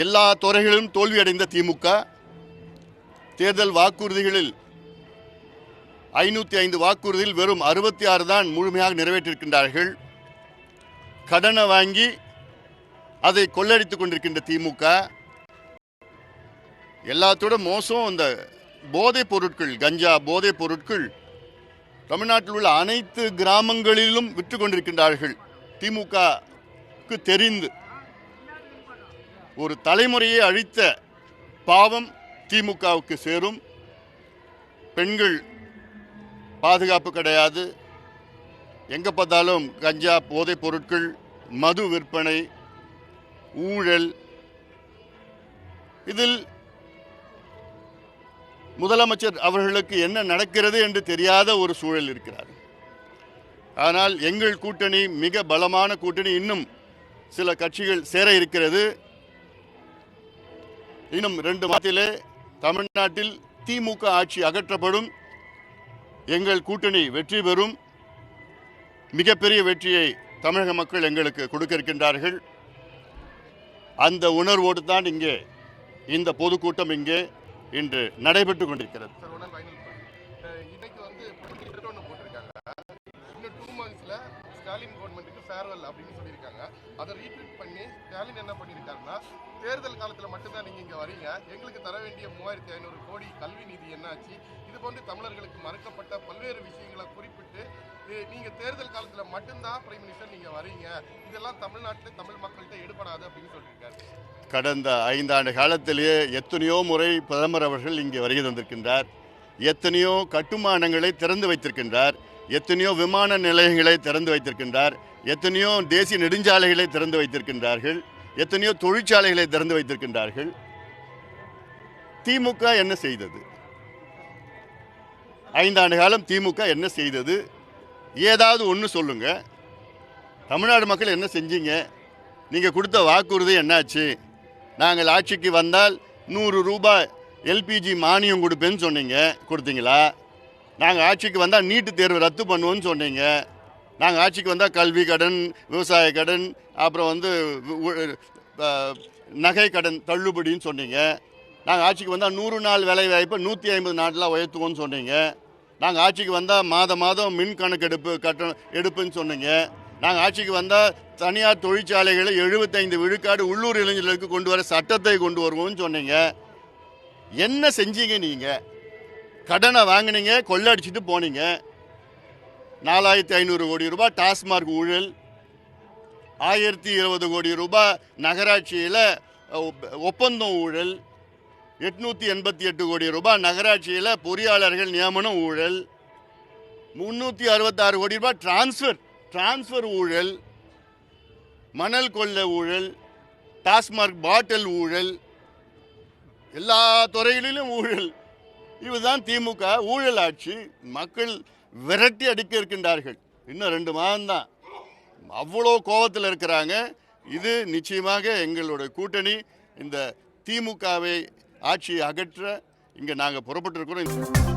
எல்லா துறைகளிலும் தோல்வியடைந்த திமுக தேர்தல் வாக்குறுதிகளில் 505 வாக்குறுதியில் வெறும் 66 தான் முழுமையாக நிறைவேற்றிருக்கின்றார்கள். கடனை வாங்கி அதை கொள்ளடித்துக் கொண்டிருக்கின்ற திமுக எல்லாத்தோட மோசம். இந்த போதைப் பொருட்கள், கஞ்சா போதைப் பொருட்கள் தமிழ்நாட்டில் உள்ள அனைத்து கிராமங்களிலும் விற்று கொண்டிருக்கின்றார்கள். திமுகவுக்கு தெரிந்து ஒரு தலைமுறையை அழித்த பாவம் திமுகவுக்கு சேரும். பெண்கள் பாதுகாப்பு கிடையாது. எங்கே பார்த்தாலும் கஞ்சா போதைப் பொருட்கள், மது விற்பனை, ஊழல். இதில் முதலமைச்சர் அவர்களுக்கு என்ன நடக்கிறது என்று தெரியாத ஒரு சூழல் இருக்கிறார். ஆனால் எங்கள் கூட்டணி மிக பலமான கூட்டணி. இன்னும் சில கட்சிகள் சேர இருக்கிறது. இன்னும் 2 மாதத்திலே தமிழ்நாட்டில் திமுக ஆட்சி அகற்றப்படும். எங்கள் கூட்டணி வெற்றி பெறும். மிகப்பெரிய வெற்றியை தமிழக மக்கள் எங்களுக்கு கொடுக்க இருக்கின்றார்கள். அந்த உணர்வோடு தான் இங்கே இந்த பொதுக்கூட்டம் இங்கே இன்று நடைபெற்றுக் கொண்டிருக்கிறது. தேர்தல் காலத்தில் மட்டும்தான் நீங்க இங்க வரீங்க, எங்களுக்கு தர வேண்டிய 3500 கோடி கல்வி நிதி என்னாச்சு? இது போன்று தமிழர்களுக்கு மறுக்கப்பட்ட பல்வேறு விஷயங்களை குறிப்பிட்டு நீங்க தேர்தல் காலத்துல மட்டும்தான் பிரைம் மினிஸ்டர் நீங்க வரீங்க, இதெல்லாம் தமிழ்நாட்டில் தமிழ் மக்கள்கிட்ட எடுபடாது அப்படின்னு சொல்லியிருக்காரு. கடந்த 5 ஆண்டு காலத்திலேயே எத்தனையோ முறை பிரதமர் அவர்கள் இங்கே வருகை தந்திருக்கின்றார். எத்தனையோ கட்டுமானங்களை திறந்து வைத்திருக்கின்றார். எத்தனையோ விமான நிலையங்களை திறந்து வைத்திருக்கின்றார். எத்தனையோ தேசிய நெடுஞ்சாலைகளை திறந்து வைத்திருக்கின்றார்கள். எத்தனையோ தொழிற்சாலைகளை திறந்து வைத்திருக்கின்றார்கள். திமுக என்ன செய்தது? 5 ஆண்டு காலம் திமுக என்ன செய்தது? ஏதாவது ஒன்று சொல்லுங்க. தமிழ்நாடு மக்கள் என்ன செஞ்சீங்க? நீங்கள் கொடுத்த வாக்குறுதி என்னாச்சு? நாங்கள் ஆட்சிக்கு வந்தால் 100 ரூபாய் எல்பிஜி மானியம் கொடுப்பேன்னு சொன்னீங்க, கொடுத்தீங்களா? நாங்கள் ஆட்சிக்கு வந்தால் நீட்டு தேர்வு ரத்து பண்ணுவோன்னு சொன்னீங்க. நாங்கள் ஆட்சிக்கு வந்தால் கல்வி கடன், விவசாய கடன், அப்புறம் நகை கடன் தள்ளுபடின்னு சொன்னீங்க. நாங்கள் ஆட்சிக்கு வந்தால் 100 நாள் வேலை வாய்ப்பை 150 நாட்களாக உயர்த்துவோன்னு சொன்னீங்க. நாங்கள் ஆட்சிக்கு வந்தால் மாதம் மின் கணக்கெடுப்பு எடுப்புன்னு சொன்னீங்க. நாங்கள் ஆட்சிக்கு வந்தால் தனியார் தொழிற்சாலைகளை 75 விழுக்காடு உள்ளூர் இளைஞர்களுக்கு கொண்டு வர சட்டத்தை கொண்டு வருவோம்னு சொன்னீங்க. என்ன செஞ்சீங்க? நீங்கள் கடனை வாங்கினீங்க, கொள்ளடிச்சிட்டு போனீங்க. 4500 கோடி ரூபாய் டாஸ்மார்க் ஊழல், 1020 கோடி ரூபாய் நகராட்சியில் ஒப்பந்தம் ஊழல், 888 கோடி ரூபாய் நகராட்சியில் பொறியாளர்கள் நியமனம் ஊழல், 366 கோடி ரூபாய் டிரான்ஸ்ஃபர் ஊழல், மணல் கொள்ள ஊழல், டாஸ்மார்க் பாட்டில் ஊழல், எல்லா துறைகளிலும் ஊழல். இதுதான் திமுக ஊழல் ஆட்சி. மக்கள் விரட்டி அடிக்க இருக்கின்றார்கள். இன்னும் 2 மாதம்தான். அவ்வளோ கோபத்தில் இருக்கிறாங்க. இது நிச்சயமாக எங்களுடைய கூட்டணி இந்த திமுகவை ஆட்சியை அகற்ற இங்கே நாங்கள் புறப்பட்டிருக்கிறோம்.